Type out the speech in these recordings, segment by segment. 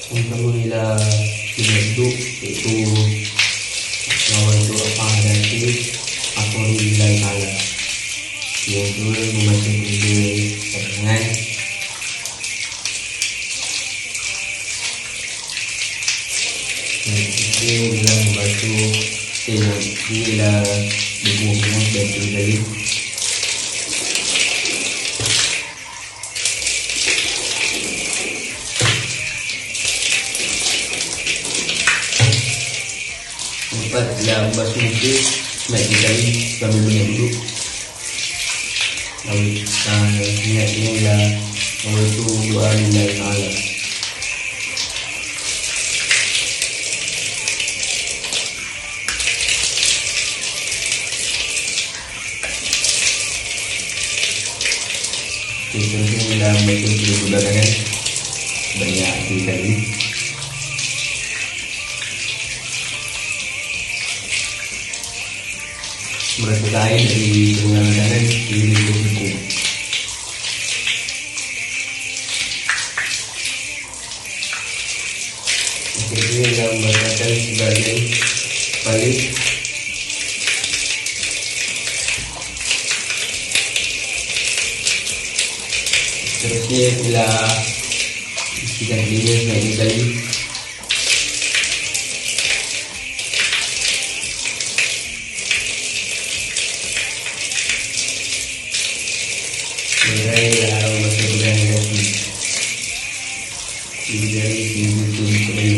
Alhamdulillah sudah duduk, iaitu lawan doa dari Alhamdulillah Ta'ala. Yang kedua membaca benda perangan. Yang ketiga ialah membaca ialah berbuah dan kembali. Empat adalah membasuh muka naik sekali sambil banyak duduk. Niatnya ialah membantu doa lillahi ta'ala. Seterusnya ialah membantu kedua tangan banyak sekali. Merasa air dari tengah kanan kiri ke siku. Akhirnya dalam membacakan sebagian balik. Seterusnya ialah isikan dirinya sebanyak kali. Mulailah membaca beberapa kali. Ini dari minggu ke kembali.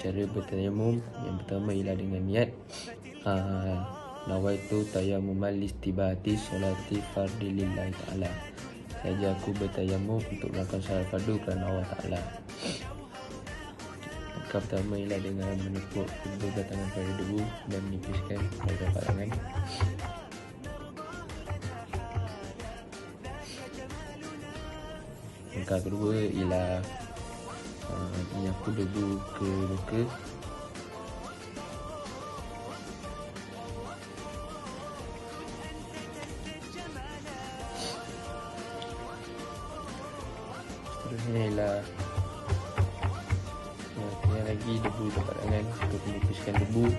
Cara bertayamum yang pertama ialah dengan niat nawaitu tayammumal istibati solati fardi lillahi ta'ala. Saja aku bertayamum untuk melakukan salat fardu kerana Allah Ta'ala. Langkah pertama ialah dengan menepuk kedua tangan pada debu dan menipiskan pada tapak tangan. Langkah kedua ialah menyapu debu ke luka. Seterusnya ialah menyapu lagi debu tapak tangan untuk menipiskan debu.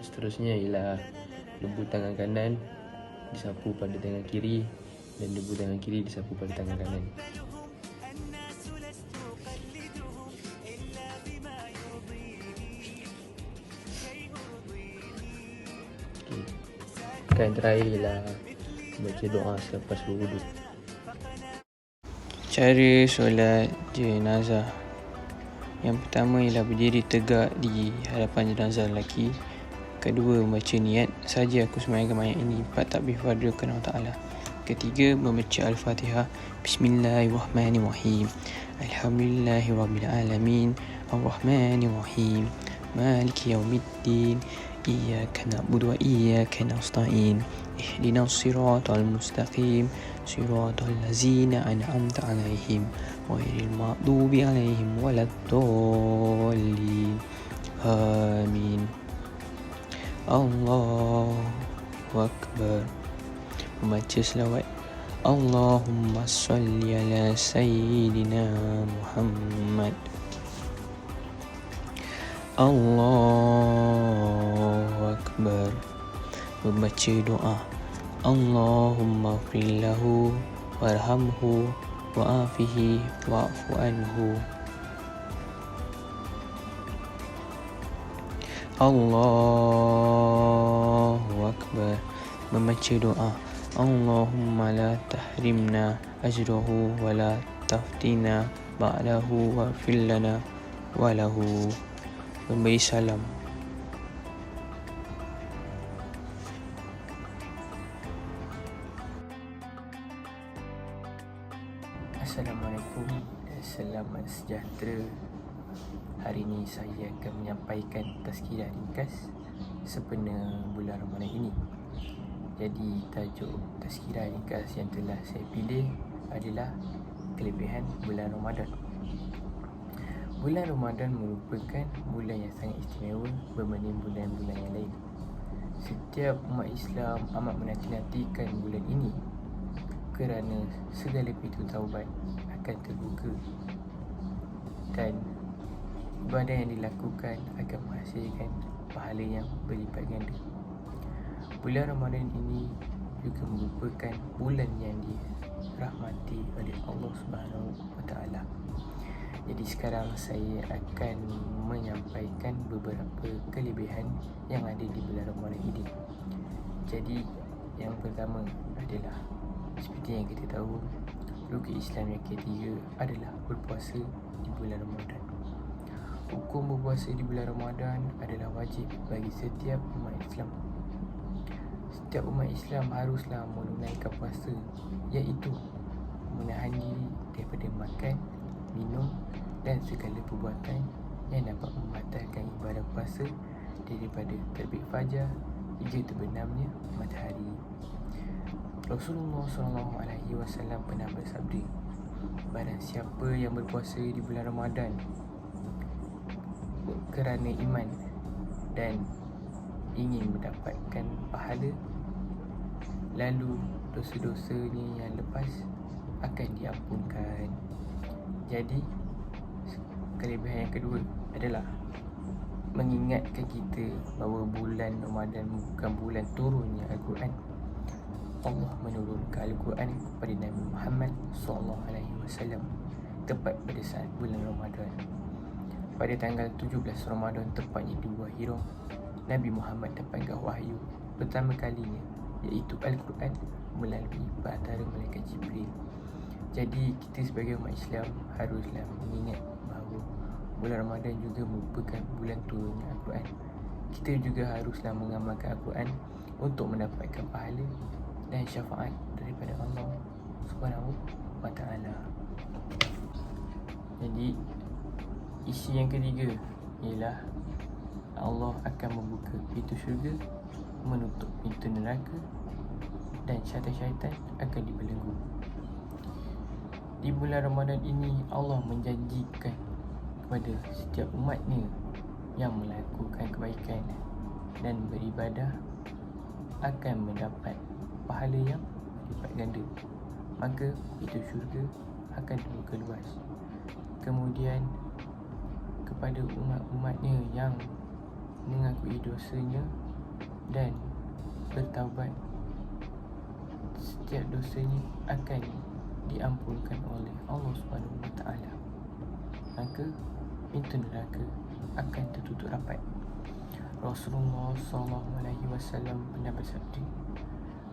Seterusnya ialah debu tangan kanan disapu pada tangan kiri dan debu tangan kiri disapu pada tangan kanan. Yang terakhir ialah baca doa selepas berwudu. Cara solat jenazah. Yang pertama ialah berdiri tegak di hadapan jenazah lelaki. Kedua, membaca niat, saja aku sembahyangkan mayat ini 4 takbir fardu kerana Allah Ta'ala. Ketiga, membaca Al-Fatihah. Bismillahirrahmanirrahim. Alhamdulillahirrabbilalamin. Ar-Rahmanirrahim. Maliki yaumiddin. Iyyaka na'budu wa iyyaka nasta'in. Ihdinas siratal mustaqim. Siratal ladzina an'amta 'alaihim ghairil maghdubi 'alaihim waladdallin. Amin. Allahu Akbar. Membaca selawat. Allahumma salli ala Sayyidina Muhammad. Allahu Akbar. Membaca doa. Allahumma ighfirlahu warhamhu wa'afihi wa'fu anhu. Allahu Akbar. Membaca doa. Allahumma la tahrimna ajruhu wa la taftina ba'dahu waghfir lana wa lahu. Memberi salam. Assalamualaikum dan selamat sejahtera. Hari ini saya akan menyampaikan tazkirah ringkas sempena bulan Ramadan ini. Jadi tajuk tazkirah ringkas yang telah saya pilih adalah kelebihan bulan Ramadan. Bulan Ramadan merupakan bulan yang sangat istimewa berbanding bulan-bulan yang lain. Setiap umat Islam amat menanti-nantikan bulan ini kerana segala pintu taubat akan terbuka dan ibadah yang dilakukan akan menghasilkan pahala yang berlipat ganda. Bulan Ramadan ini juga merupakan bulan yang dirahmati oleh Allah Subhanahu Wa Taala. Jadi sekarang saya akan menyampaikan beberapa kelebihan yang ada di bulan Ramadan ini. Jadi yang pertama adalah seperti yang kita tahu, rukun Islam yang ketiga adalah berpuasa di bulan Ramadan. Hukum berpuasa di bulan Ramadan adalah wajib bagi setiap umat Islam. Setiap umat Islam haruslah menunaikan puasa, iaitu menahan diri daripada makan, minum dan segala perbuatan yang dapat membatalkan ibadah puasa daripada terbit fajar hingga terbenamnya matahari. Rasulullah SAW pernah bersabda, barang siapa yang berpuasa di bulan Ramadan kerana iman dan ingin mendapatkan pahala, lalu dosa-dosanya yang lepas akan diampunkan. Jadi kelebihan yang kedua adalah mengingatkan kita bahawa bulan Ramadan bukan bulan turunnya Al-Quran. Allah menurunkan Al-Quran kepada Nabi Muhammad SAW tepat pada saat bulan Ramadan. Pada tanggal 17 Ramadan, tepatnya di Gua Hira, Nabi Muhammad dapatkan wahyu pertama kalinya, iaitu Al-Quran melalui perantara malaikat Jibril. Jadi kita sebagai umat Islam haruslah mengingat bahawa bulan Ramadan juga merupakan bulan turunnya Al-Quran. Kita juga haruslah mengamalkan Al-Quran untuk mendapatkan pahala dan syafaat daripada Allah Subhanahu Wa Taala. Jadi isi yang ketiga ialah Allah akan membuka pintu syurga, menutup pintu neraka dan syaitan-syaitan akan dibelenggu. Di bulan Ramadan ini Allah menjanjikan kepada setiap umatnya yang melakukan kebaikan dan beribadah akan mendapat pahala yang berlipat ganda. Maka pintu syurga akan terbuka luas. Kemudian kepada umat-umatnya yang mengakui dosanya dan bertaubat, setiap dosanya akan diampunkan oleh Allah Subhanahu Wa Taala. Maka pintu neraka akan tertutup rapat. Rasulullah SAW pernah bersabda,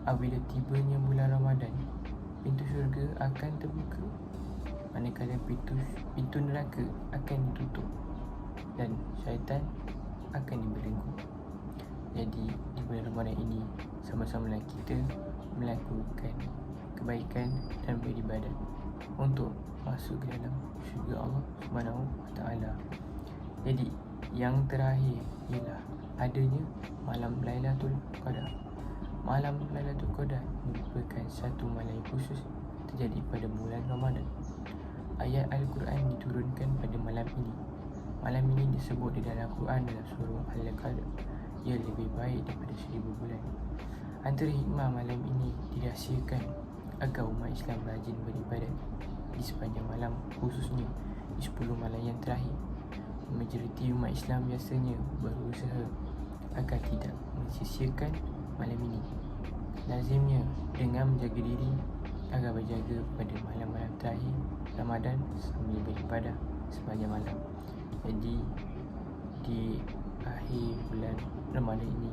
apabila tibanya bulan Ramadan, pintu syurga akan terbuka, manakala pintu neraka akan ditutup dan syaitan akan dibelenggu. Jadi di bulan Ramadan ini sama-samalah kita melakukan kebaikan dan beribadat untuk masuk ke dalam syurga Allah Subhanahu Wa Taala. Jadi yang terakhir ialah adanya malam Lailatul Qadar. Malam Lailatul Qadar merupakan satu malam khusus terjadi pada bulan Ramadan. Ayat Al-Quran diturunkan pada malam ini. Malam ini disebut di dalam Al-Quran dalam surah Al-Qadar. Ia lebih baik daripada 1000 bulan. Antara hikmah malam ini dirahsiakan agar umat Islam rajin beribadat di sepanjang malam, khususnya di 10 malam yang terakhir. Majoriti umat Islam biasanya berusaha agar tidak mensia-siakan malam ini. Lazimnya dengan menjaga diri agar berjaga pada malam-malam terakhir Ramadan sambil beribadah sepanjang malam. Jadi di akhir bulan Ramadan ini,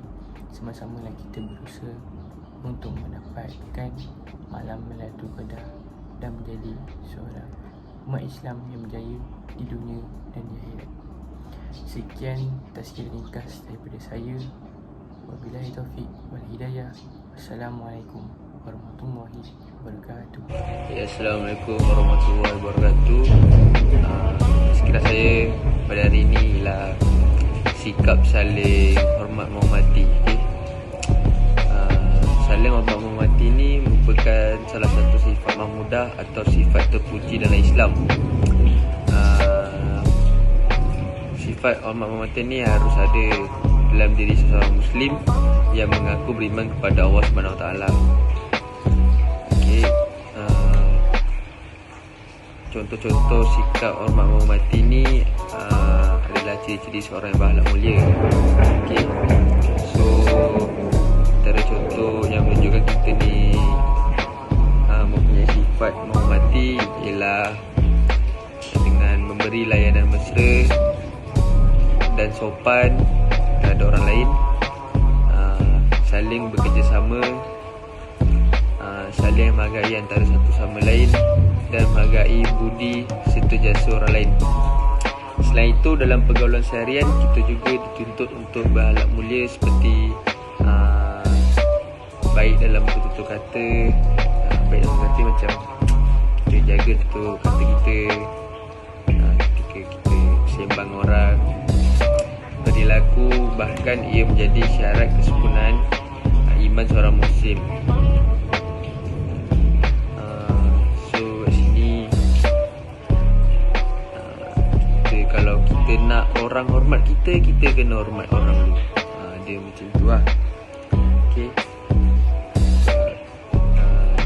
sama-samalah kita berusaha untuk mendapatkan malam Lailatul Qadar dan menjadi seorang umat Islam yang berjaya di dunia dan di akhirat. Sekian tazkirah ringkas daripada saya. Wabillahi taufiq wal hidayah. Assalamualaikum warahmatullahi wabarakatuh. Assalamualaikum warahmatullahi wabarakatuh. Sekiranya saya pada hari ini ialah sikap saling hormat menghormati. Saling hormat menghormati ini merupakan salah satu sifat mahmudah atau sifat terpuji dalam Islam. Sifat hormat menghormati ini harus ada dalam diri seseorang Muslim yang mengaku beriman kepada Allah Subhanahu Wa Taala. Contoh-contoh sikap hormat menghormati ini adalah ciri-ciri seorang yang berakhlak mulia. So antara contoh yang menunjukkan kita ni mempunyai sifat menghormati ialah dengan memberi layanan mesra dan sopan terhadap orang lain, saling bekerjasama, saling menghargai antara satu sama lain dan menghargai budi serta jasa orang lain. Selain itu, dalam pergaulan seharian kita juga dituntut untuk berakhlak mulia seperti baik dalam bertutur kata. Baik dalam kata macam kita jaga tutur kata kita ketika kita sembang orang, perilaku, bahkan ia menjadi syarat kesempurnaan iman seorang muslim. Kalau kita nak orang hormat kita, kita kena hormat orang dulu. Dia macam tu lah. Okay.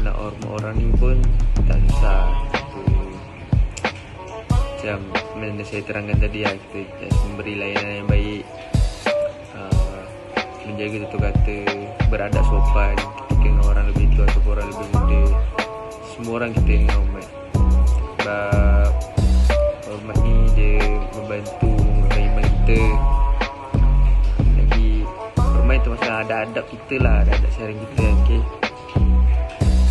Nak hormat orang ni pun tak susah. Macam mana saya terangkan tadi lah, kita memberi layanan yang baik, menjaga tutur kata, beradab sopan ketika dengan orang lebih tua atau orang lebih muda. Semua orang kita kena hormat. Sebab hormat ni dia membantu mengurangkan iman kita. Lagi hormat tu masalah ada adab kita lah, ada adab seharian kita. Okay?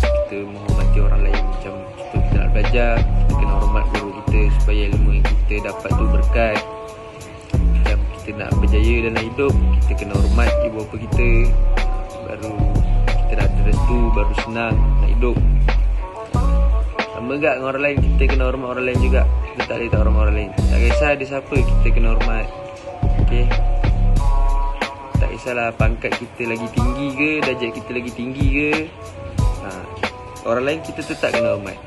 Kita menghormati orang lain. Macam kita nak belajar, kita kena hormat guru kita supaya ilmu yang kita dapat tu berkat. Macam kita nak berjaya dalam hidup, kita kena hormat ibu bapa kita. Baru kita nak terrestu, baru senang nak hidup. Sama juga dengan orang lain, kita kena hormat orang lain juga. Kita tak boleh tak hormat orang lain. Tak kisah dia siapa, kita kena hormat. Okay. Tak kisahlah pangkat kita lagi tinggi ke, darjat kita lagi tinggi ke, orang lain kita tetap kena hormat.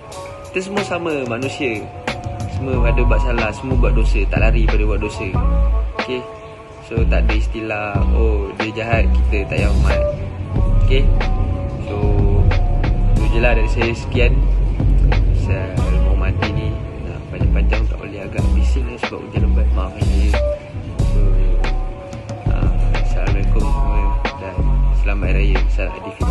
Kita semua sama manusia. Semua ada buat salah, semua buat dosa. Tak lari pada buat dosa. Okay. So tak ada istilah dia jahat, kita tak payah hormat. Okay. So itu je lah dari saya. Sekian. Pasal menghormati ni panjang-panjang tak boleh, agak bising lah sebab hujan lebat. Maafkan saya. So Assalamualaikum semua dan selamat Hari Raya Idul Adha.